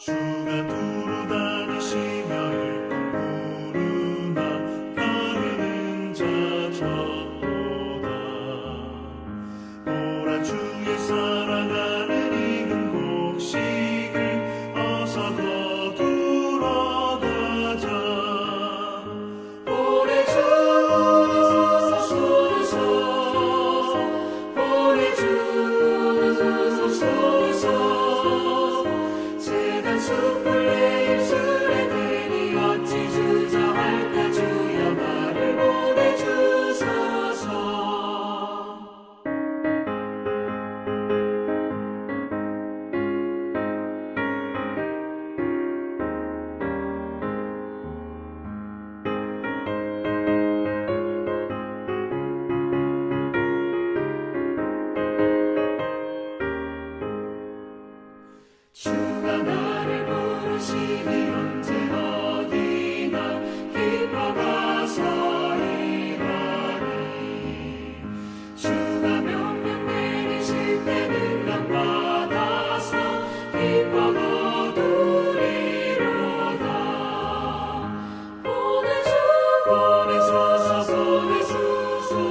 주가 두루 다니시며 일꾼 부르나 따르는 자 적도다. 보라 주의 사랑하는 익은 곡식을 어서 거두러 가자. 보내주는 소서 보내주는 소서 숯불 내 입술에 대니 어찌 주저할까. 주여 나를 보내주소서. 주가 나를 부르시니 언제 어디나 기뻐가서 일하리. 주가 명령 내리실 때는 난 받아서 기뻐 거두리로다. 보내주소서 보내주소서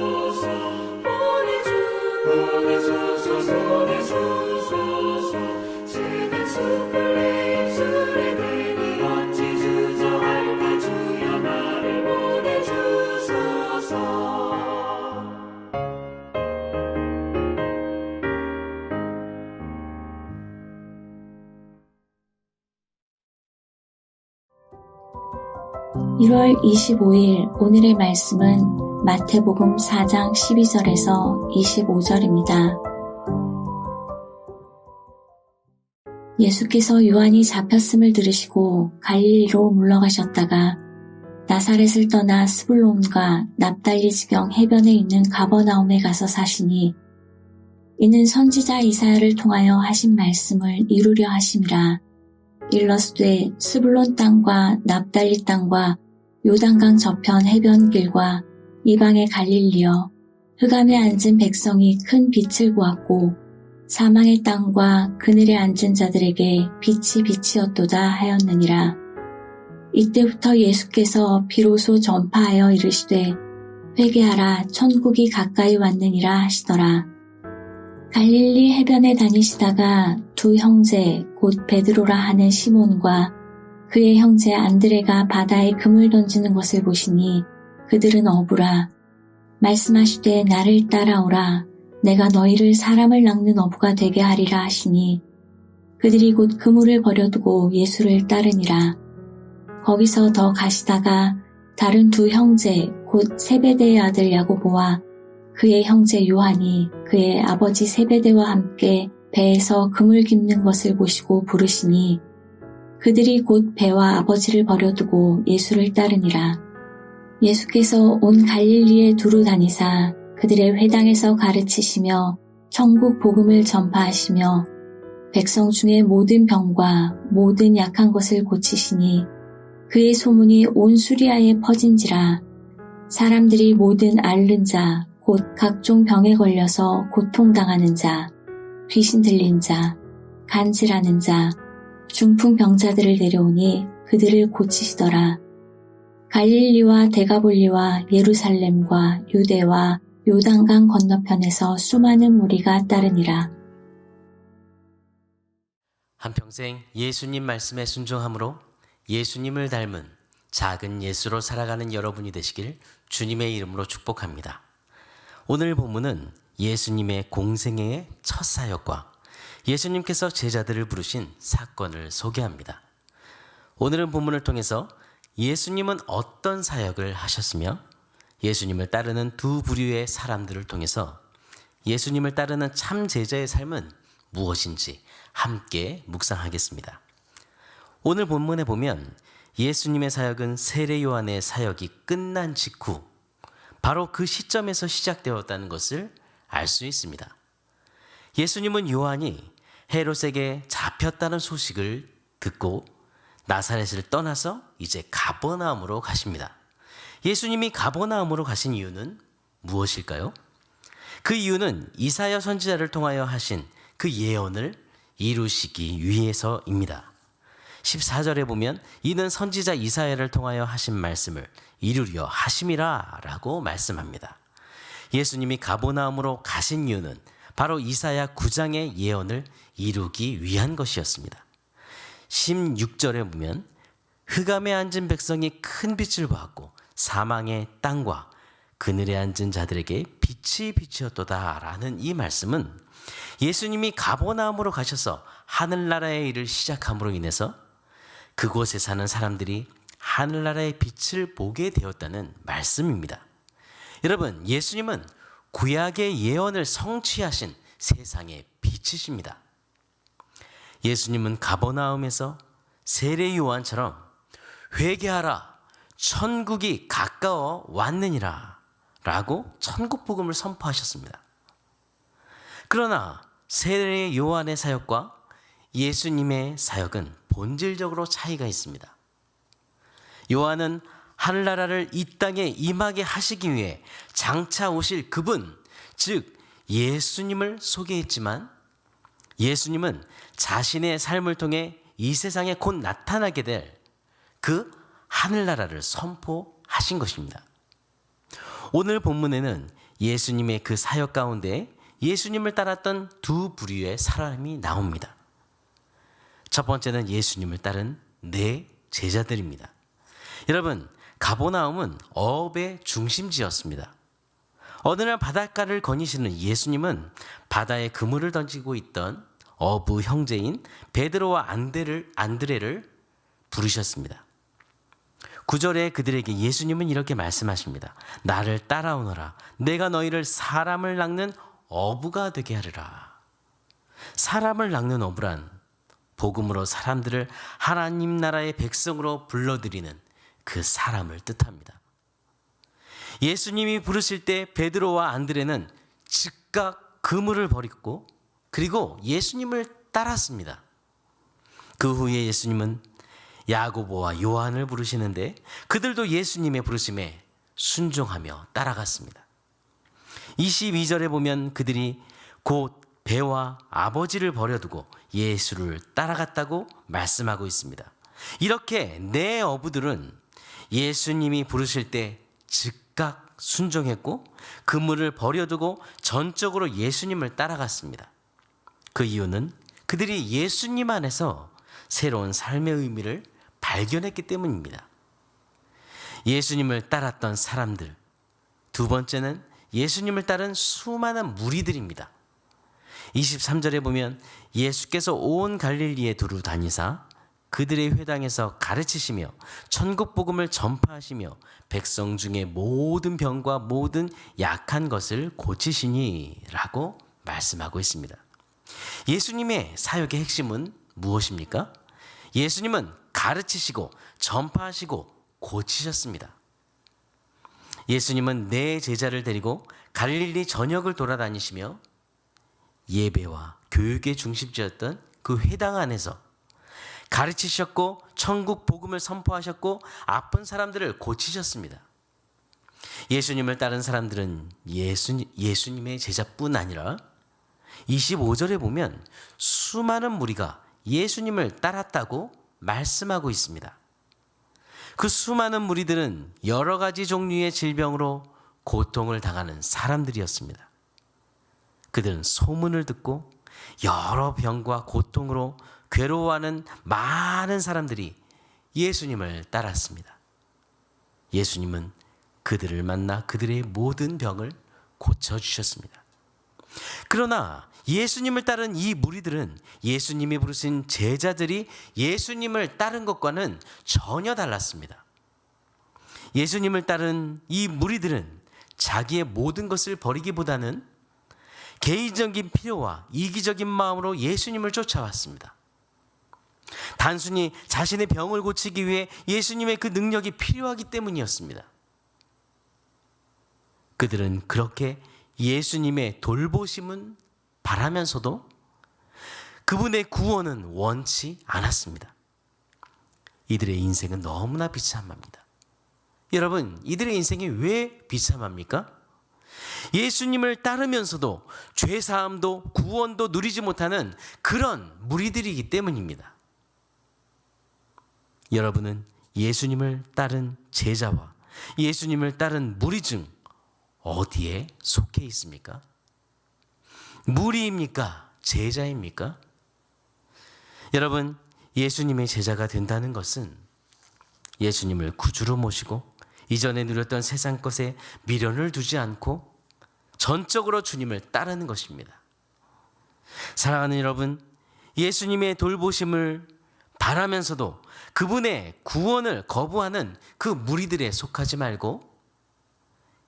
숯불 내 입술에 대니 어찌 주저할까. 주여 나를 보내주소서. (1월 25일) 오늘의 말씀은 마태복음 4장 12절에서 25절입니다. 예수께서 요한이 잡혔음을 들으시고 갈릴리로 물러가셨다가 나사렛을 떠나 스불론과 납달리 지경 해변에 있는 가버나움에 가서 사시니 이는 선지자 이사야를 통하여 하신 말씀을 이루려 하심이라. 일러스되 스불론 땅과 납달리 땅과 요단강 저편 해변길과 이방의 갈릴리여, 흑암에 앉은 백성이 큰 빛을 보았고 사망의 땅과 그늘에 앉은 자들에게 빛이 빛이었도다 하였느니라. 이때부터 예수께서 비로소 전파하여 이르시되 회개하라, 천국이 가까이 왔느니라 하시더라. 갈릴리 해변에 다니시다가 두 형제 곧 베드로라 하는 시몬과 그의 형제 안드레가 바다에 금을 던지는 것을 보시니 그들은 어부라. 말씀하시되 나를 따라오라. 내가 너희를 사람을 낚는 어부가 되게 하리라 하시니 그들이 곧 그물을 버려두고 예수를 따르니라. 거기서 더 가시다가 다른 두 형제 곧 세베대의 아들 야고보와 그의 형제 요한이 그의 아버지 세베대와 함께 배에서 그물 깁는 것을 보시고 부르시니 그들이 곧 배와 아버지를 버려두고 예수를 따르니라. 예수께서 온 갈릴리에 두루 다니사 그들의 회당에서 가르치시며 천국 복음을 전파하시며 백성 중에 모든 병과 모든 약한 것을 고치시니 그의 소문이 온 수리아에 퍼진지라. 사람들이 모든 앓는 자 곧 각종 병에 걸려서 고통당하는 자, 귀신 들린 자, 간질하는 자, 중풍병자들을 데려오니 그들을 고치시더라. 갈릴리와 데가볼리와 예루살렘과 유대와 요단강 건너편에서 수많은 무리가 따르니라. 한평생 예수님 말씀에 순종함으로 예수님을 닮은 작은 예수로 살아가는 여러분이 되시길 주님의 이름으로 축복합니다. 오늘 본문은 예수님의 공생애의 첫 사역과 예수님께서 제자들을 부르신 사건을 소개합니다. 오늘은 본문을 통해서 예수님은 어떤 사역을 하셨으며 예수님을 따르는 두 부류의 사람들을 통해서 예수님을 따르는 참 제자의 삶은 무엇인지 함께 묵상하겠습니다. 오늘 본문에 보면 예수님의 사역은 세례 요한의 사역이 끝난 직후 바로 그 시점에서 시작되었다는 것을 알 수 있습니다. 예수님은 요한이 헤롯에게 잡혔다는 소식을 듣고 나사렛을 떠나서 이제 가버나움으로 가십니다. 예수님이 가버나움으로 가신 이유는 무엇일까요? 그 이유는 이사야 선지자를 통하여 하신 그 예언을 이루시기 위해서입니다. 14절에 보면 이는 선지자 이사야를 통하여 하신 말씀을 이루려 하심이라 라고 말씀합니다. 예수님이 가버나움으로 가신 이유는 바로 이사야 9장의 예언을 이루기 위한 것이었습니다. 16절에 보면 흑암에 앉은 백성이 큰 빛을 보았고 사망의 땅과 그늘에 앉은 자들에게 빛이 비치었도다 라는 이 말씀은 예수님이 가버나움으로 가셔서 하늘나라의 일을 시작함으로 인해서 그곳에 사는 사람들이 하늘나라의 빛을 보게 되었다는 말씀입니다. 여러분, 예수님은 구약의 예언을 성취하신 세상의 빛이십니다. 예수님은 가버나움에서 세례 요한처럼 회개하라, 천국이 가까워 왔느니라 라고 천국 복음을 선포하셨습니다. 그러나 세례 요한의 사역과 예수님의 사역은 본질적으로 차이가 있습니다. 요한은 하늘나라를 이 땅에 임하게 하시기 위해 장차 오실 그분, 즉 예수님을 소개했지만 예수님은 자신의 삶을 통해 이 세상에 곧 나타나게 될 그 하늘나라를 선포하신 것입니다. 오늘 본문에는 예수님의 그 사역 가운데 예수님을 따랐던 두 부류의 사람이 나옵니다. 첫 번째는 예수님을 따른 네 제자들입니다. 여러분, 가버나움은 어업의 중심지였습니다. 어느 날 바닷가를 거니시는 예수님은 바다에 그물을 던지고 있던 어부 형제인 베드로와 안드레를 부르셨습니다. 9절에 그들에게 예수님은 이렇게 말씀하십니다. 나를 따라오너라. 내가 너희를 사람을 낚는 어부가 되게 하리라. 사람을 낚는 어부란 복음으로 사람들을 하나님 나라의 백성으로 불러들이는 그 사람을 뜻합니다. 예수님이 부르실 때 베드로와 안드레는 즉각 그물을 버리고 그리고 예수님을 따랐습니다. 그 후에 예수님은 야고보와 요한을 부르시는데 그들도 예수님의 부르심에 순종하며 따라갔습니다. 22절에 보면 그들이 곧 배와 아버지를 버려두고 예수를 따라갔다고 말씀하고 있습니다. 이렇게 네 어부들은 예수님이 부르실 때 즉각 순종했고 그물을 버려두고 전적으로 예수님을 따라갔습니다. 그 이유는 그들이 예수님 안에서 새로운 삶의 의미를 발견했기 때문입니다. 예수님을 따랐던 사람들, 두 번째는 예수님을 따른 수많은 무리들입니다. 23절에 보면 예수께서 온 갈릴리에 두루 다니사 그들의 회당에서 가르치시며 천국 복음을 전파하시며 백성 중에 모든 병과 모든 약한 것을 고치시니 라고 말씀하고 있습니다. 예수님의 사역의 핵심은 무엇입니까? 예수님은 가르치시고 전파하시고 고치셨습니다. 예수님은 네 제자를 데리고 갈릴리 전역을 돌아다니시며 예배와 교육의 중심지였던 그 회당 안에서 가르치셨고 천국 복음을 선포하셨고 아픈 사람들을 고치셨습니다. 예수님을 따른 사람들은 예수님의 제자뿐 아니라 25절에 보면 수많은 무리가 예수님을 따랐다고 말씀하고 있습니다. 그 수많은 무리들은 여러 가지 종류의 질병으로 고통을 당하는 사람들이었습니다. 그들은 소문을 듣고 여러 병과 고통으로 괴로워하는 많은 사람들이 예수님을 따랐습니다. 예수님은 그들을 만나 그들의 모든 병을 고쳐주셨습니다. 그러나 예수님을 따른 이 무리들은 예수님이 부르신 제자들이 예수님을 따른 것과는 전혀 달랐습니다. 예수님을 따른 이 무리들은 자기의 모든 것을 버리기보다는 개인적인 필요와 이기적인 마음으로 예수님을 쫓아왔습니다. 단순히 자신의 병을 고치기 위해 예수님의 그 능력이 필요하기 때문이었습니다. 그들은 그렇게 예수님의 돌보심은 바라면서도 그분의 구원은 원치 않았습니다. 이들의 인생은 너무나 비참합니다. 여러분, 이들의 인생이 왜 비참합니까? 예수님을 따르면서도 죄사함도 구원도 누리지 못하는 그런 무리들이기 때문입니다. 여러분은 예수님을 따른 제자와 예수님을 따른 무리 중 어디에 속해 있습니까? 무리입니까? 제자입니까? 여러분, 예수님의 제자가 된다는 것은 예수님을 구주로 모시고 이전에 누렸던 세상 것에 미련을 두지 않고 전적으로 주님을 따르는 것입니다. 사랑하는 여러분, 예수님의 돌보심을 바라면서도 그분의 구원을 거부하는 그 무리들에 속하지 말고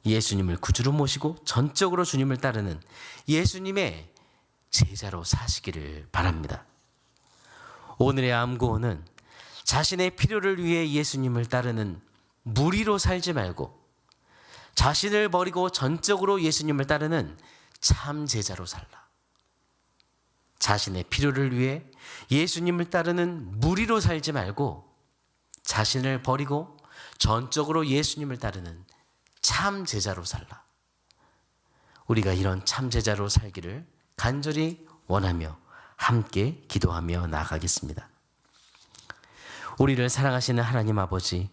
예수님을 구주로 모시고 전적으로 주님을 따르는 예수님의 제자로 사시기를 바랍니다. 오늘의 암고는 자신의 필요를 위해 예수님을 따르는 무리로 살지 말고 자신을 버리고 전적으로 예수님을 따르는 참 제자로 살라. 자신의 필요를 위해 예수님을 따르는 무리로 살지 말고 자신을 버리고 전적으로 예수님을 따르는 참 제자로 살라. 우리가 이런 참 제자로 살기를 간절히 원하며 함께 기도하며 나아가겠습니다. 우리를 사랑하시는 하나님 아버지,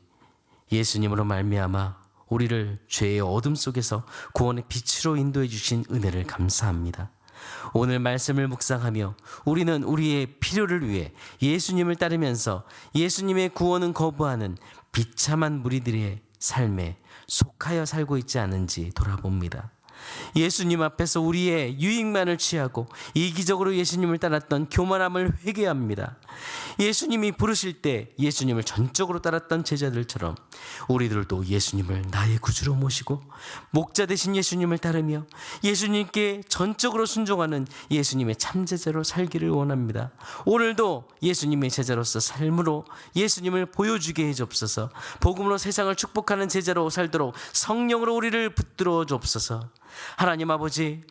예수님으로 말미암아 우리를 죄의 어둠 속에서 구원의 빛으로 인도해 주신 은혜를 감사합니다. 오늘 말씀을 묵상하며 우리는 우리의 필요를 위해 예수님을 따르면서 예수님의 구원은 거부하는 비참한 무리들의 삶에 속하여 살고 있지 않은지 돌아봅니다. 예수님 앞에서 우리의 유익만을 취하고 이기적으로 예수님을 따랐던 교만함을 회개합니다. 예수님이 부르실 때 예수님을 전적으로 따랐던 제자들처럼 우리들도 예수님을 나의 구주로 모시고 목자 되신 예수님을 따르며 예수님께 전적으로 순종하는 예수님의 참제자로 살기를 원합니다. 오늘도 예수님의 제자로서 삶으로 예수님을 보여주게 해주옵소서. 복음으로 세상을 축복하는 제자로 살도록 성령으로 우리를 붙들어 주옵소서. 하나님 아버지,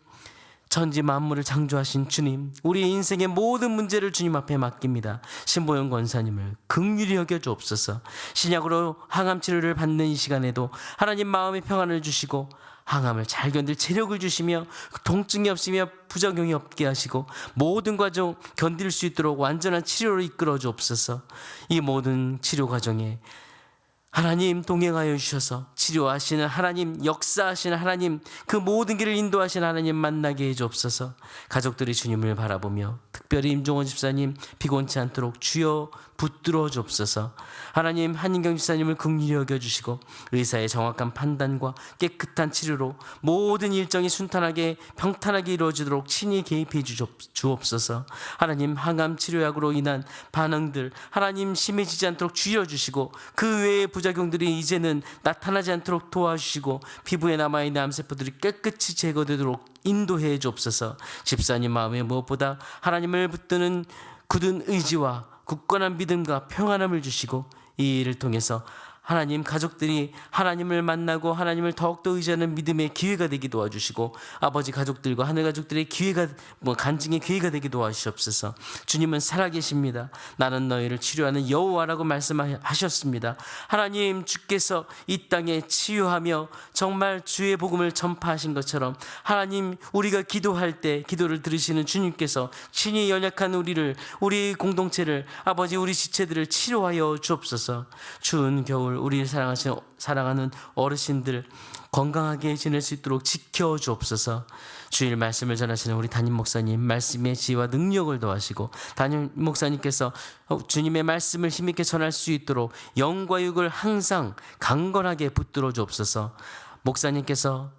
천지 만물을 창조하신 주님, 우리의 인생의 모든 문제를 주님 앞에 맡깁니다. 신보영 권사님을 긍휼히 여겨 주옵소서. 신약으로 항암 치료를 받는 이 시간에도 하나님 마음의 평안을 주시고 항암을 잘 견딜 체력을 주시며 통증이 없으며 부작용이 없게 하시고 모든 과정 견딜 수 있도록 완전한 치료를 이끌어 주옵소서. 이 모든 치료 과정에 하나님 동행하여 주셔서 치료하시는 하나님, 역사하시는 하나님, 그 모든 길을 인도하시는 하나님 만나게 해주옵소서. 가족들이 주님을 바라보며 특별히 임종원 집사님 피곤치 않도록 주여 붙들어 주옵소서. 하나님, 한인경 집사님을 긍휼히 여겨주시고 의사의 정확한 판단과 깨끗한 치료로 모든 일정이 순탄하게 평탄하게 이루어지도록 친히 개입해 주옵소서. 하나님, 항암 치료약으로 인한 반응들 하나님 심해지지 않도록 주여 주시고 그 외의 부작용들이 이제는 나타나지 않도록 도와주시고 피부에 남아있는 암세포들이 깨끗이 제거되도록 인도해 주옵소서. 집사님 마음에 무엇보다 하나님을 붙드는 굳은 의지와 굳건한 믿음과 평안함을 주시고 이 일을 통해서 하나님, 가족들이 하나님을 만나고 하나님을 더욱더 의지하는 믿음의 기회가 되게 도와주시고 아버지, 가족들과 하늘 가족들의 기회가 간증의 기회가 되게 도와주시옵소서. 주님은 살아계십니다. 나는 너희를 치료하는 여호와라고 말씀하셨습니다. 하나님, 주께서 이 땅에 치유하며 정말 주의 복음을 전파하신 것처럼 하나님, 우리가 기도할 때 기도를 들으시는 주님께서 친히 연약한 우리를, 우리 공동체를, 아버지, 우리 지체들을 치료하여 주옵소서. 추운 겨울 우리 사랑하는 어르신들 건강하게 지낼 수 있도록 지켜주옵소서. 주일 말씀을 전하시는 우리 담임 목사님 말씀의 지혜와 능력을 더하시고 담임 목사님께서 주님의 말씀을 힘있게 전할 수 있도록 영과 육을 항상 강건하게 붙들어 주옵소서. 목사님께서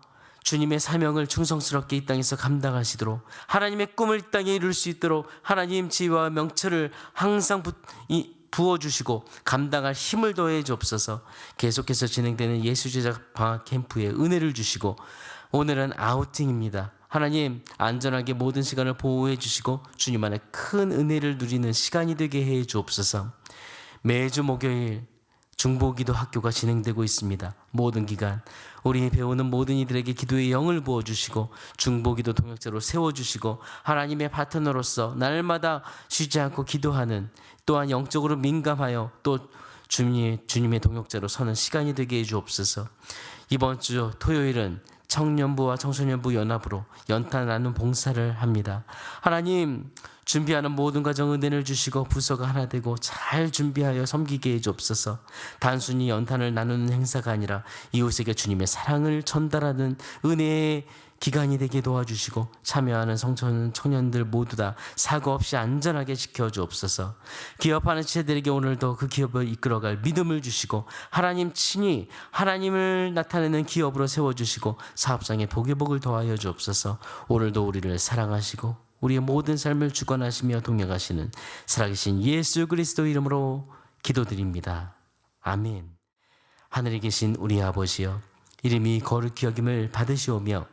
주님의 사명을 충성스럽게 이 땅에서 감당하시도록 하나님의 꿈을 이 땅에 이룰 수 있도록 하나님 지혜와 명철을 항상 부어주시고 감당할 힘을 더해 주옵소서. 계속해서 진행되는 예수제자 방학 캠프에 은혜를 주시고 오늘은 아우팅입니다. 하나님, 안전하게 모든 시간을 보호해 주시고 주님 안에 큰 은혜를 누리는 시간이 되게 해 주옵소서. 매주 목요일 중보기도 학교가 진행되고 있습니다. 모든 기간 우리 배우는 모든 이들에게 기도의 영을 부어주시고 중보기도 동역자로 세워주시고 하나님의 파트너로서 날마다 쉬지 않고 기도하는, 또한 영적으로 민감하여 또 주님의 동역자로 서는 시간이 되게 해주옵소서. 이번 주 토요일은 청년부와 청소년부 연합으로 연탄 나눔 봉사를 합니다. 하나님, 준비하는 모든 과정 은혜를 주시고 부서가 하나 되고 잘 준비하여 섬기게 해주옵소서. 단순히 연탄을 나누는 행사가 아니라 이웃에게 주님의 사랑을 전달하는 은혜의 기간이 되게 도와주시고 참여하는 청년들 모두 다 사고 없이 안전하게 지켜주옵소서. 기업하는 지체들에게 오늘도 그 기업을 이끌어갈 믿음을 주시고 하나님 친히 하나님을 나타내는 기업으로 세워주시고 사업장에 복의 복을 더하여 주옵소서. 오늘도 우리를 사랑하시고 우리의 모든 삶을 주관하시며 동행하시는 살아계신 예수 그리스도 이름으로 기도드립니다. 아멘. 하늘에 계신 우리 아버지여, 이름이 거룩히 여김을 받으시오며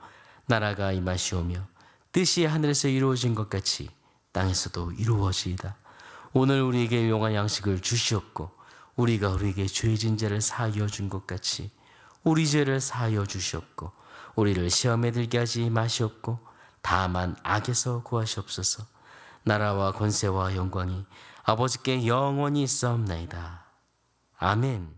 나라가 임하시오며 뜻이 하늘에서 이루어진 것 같이 땅에서도 이루어지이다. 오늘 우리에게 일용할 양식을 주시옵고 우리가 우리에게 죄진 죄를 사하여 준 것 같이 우리 죄를 사하여 주시옵고 우리를 시험에 들게 하지 마시옵고 다만 악에서 구하시옵소서. 나라와 권세와 영광이 아버지께 영원히 있사옵나이다. 아멘.